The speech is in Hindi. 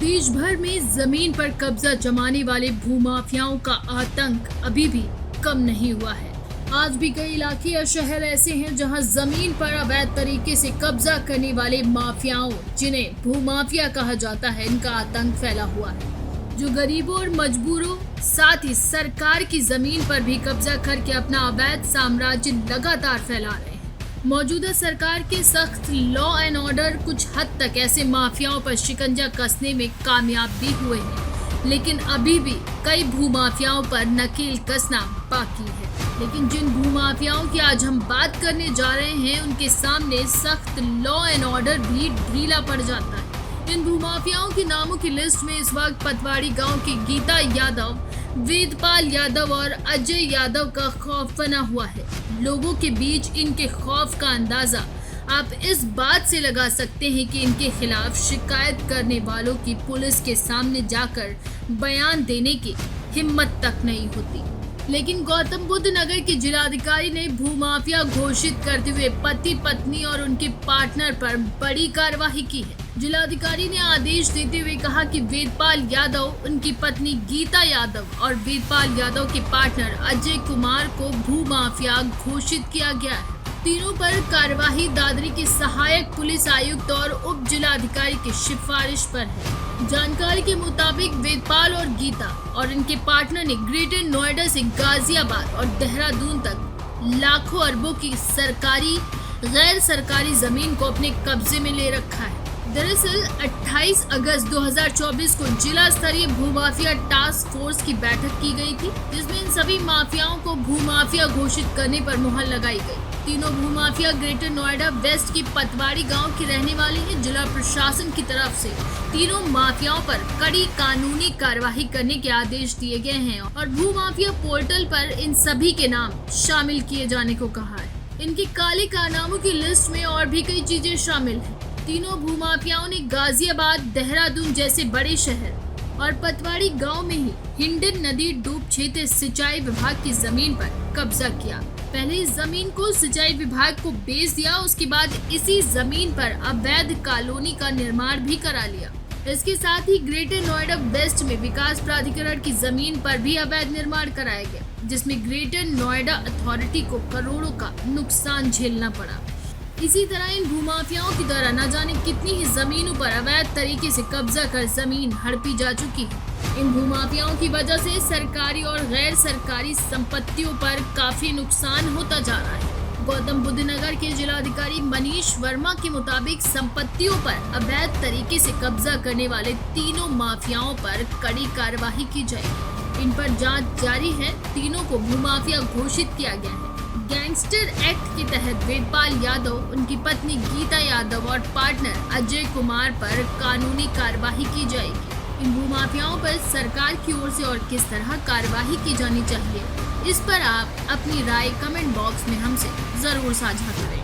देश भर में जमीन पर कब्जा जमाने वाले भूमाफियाओं का आतंक अभी भी कम नहीं हुआ है। आज भी कई इलाके या शहर ऐसे हैं जहां जमीन पर अवैध तरीके से कब्जा करने वाले माफियाओं, जिन्हें भूमाफिया कहा जाता है, इनका आतंक फैला हुआ है, जो गरीबों और मजबूरों साथ ही सरकार की जमीन पर भी कब्जा करके अपना अवैध साम्राज्य लगातार फैला रहे हैं। मौजूदा सरकार के सख्त लॉ एंड ऑर्डर कुछ हद तक ऐसे माफियाओं पर शिकंजा कसने में कामयाब भी हुए हैं, लेकिन अभी भी कई भूमाफियाओं पर नकेल कसना बाकी है। लेकिन जिन भूमाफियाओं की आज हम बात करने जा रहे हैं, उनके सामने सख्त लॉ एंड ऑर्डर भी ढीला पड़ जाता है। इन भूमाफियाओं के नामों की लिस्ट में इस वक्त पतवाड़ी गांव की गीता यादव, वेदपाल यादव और अजय यादव का खौफ बना हुआ है। लोगों के बीच इनके खौफ का अंदाजा आप इस बात से लगा सकते हैं कि इनके खिलाफ शिकायत करने वालों की पुलिस के सामने जाकर बयान देने की हिम्मत तक नहीं होती। लेकिन गौतम बुद्ध नगर के जिलाधिकारी ने भूमाफिया घोषित करते हुए पति पत्नी और उनके पार्टनर पर बड़ी कार्रवाई की है। जिलाधिकारी ने आदेश देते हुए कहा कि वेदपाल यादव, उनकी पत्नी गीता यादव और वेदपाल यादव के पार्टनर अजय कुमार को भूमाफिया घोषित किया गया है। तीनों पर कार्यवाही दादरी के सहायक पुलिस आयुक्त और उप जिलाधिकारी की सिफारिश पर है। जानकारी के मुताबिक वेदपाल और गीता और इनके पार्टनर ने ग्रेटर नोएडा से गाजियाबाद और देहरादून तक लाखों अरबों की सरकारी गैर सरकारी जमीन को अपने कब्जे में ले रखा है। दरअसल 28 अगस्त 2024 को जिला स्तरीय भूमाफिया टास्क फोर्स की बैठक की गई थी, जिसमें इन सभी माफियाओं को भूमाफिया घोषित करने पर मुहर लगाई गई। तीनों भूमाफिया ग्रेटर नोएडा वेस्ट की पतवाड़ी गांव के रहने वाले हैं। जिला प्रशासन की तरफ से तीनों माफियाओं पर कड़ी कानूनी कार्यवाही करने के आदेश दिए गए हैं और भूमाफिया पोर्टल पर इन सभी के नाम शामिल किए जाने को कहा है। इनके काले कारनामों की लिस्ट में और भी कई चीजें शामिल है। तीनों भूमाफियाओं ने गाजियाबाद, देहरादून जैसे बड़े शहर और पतवाड़ी गांव में ही हिंडन नदी डूब क्षेत्र सिंचाई विभाग की जमीन पर कब्जा किया। पहले इस जमीन को सिंचाई विभाग को बेच दिया, उसके बाद इसी जमीन पर अवैध कॉलोनी का निर्माण भी करा लिया। इसके साथ ही ग्रेटर नोएडा वेस्ट में विकास प्राधिकरण की जमीन पर भी अवैध निर्माण कराया गया, जिसमें ग्रेटर नोएडा अथॉरिटी को करोड़ों का नुकसान झेलना पड़ा। इसी तरह इन भूमाफियाओं की द्वारा न जाने कितनी ही जमीनों पर अवैध तरीके से कब्जा कर जमीन हड़पी जा चुकी है। इन भूमाफियाओं की वजह से सरकारी और गैर सरकारी संपत्तियों पर काफी नुकसान होता जा रहा है। गौतम बुद्ध नगर के जिलाधिकारी मनीष वर्मा के मुताबिक संपत्तियों पर अवैध तरीके से कब्जा करने वाले तीनों माफियाओं पर कड़ी कार्यवाही की जाएगी। इन पर जांच जारी है। तीनों को भूमाफिया घोषित किया गया है। गैंगस्टर एक्ट के तहत वेदपाल यादव, उनकी पत्नी गीता यादव और पार्टनर अजय कुमार पर कानूनी कार्यवाही की जाएगी। इन भूमाफियाओं पर सरकार की ओर से और किस तरह कार्यवाही की जानी चाहिए, इस पर आप अपनी राय कमेंट बॉक्स में हमसे जरूर साझा करें।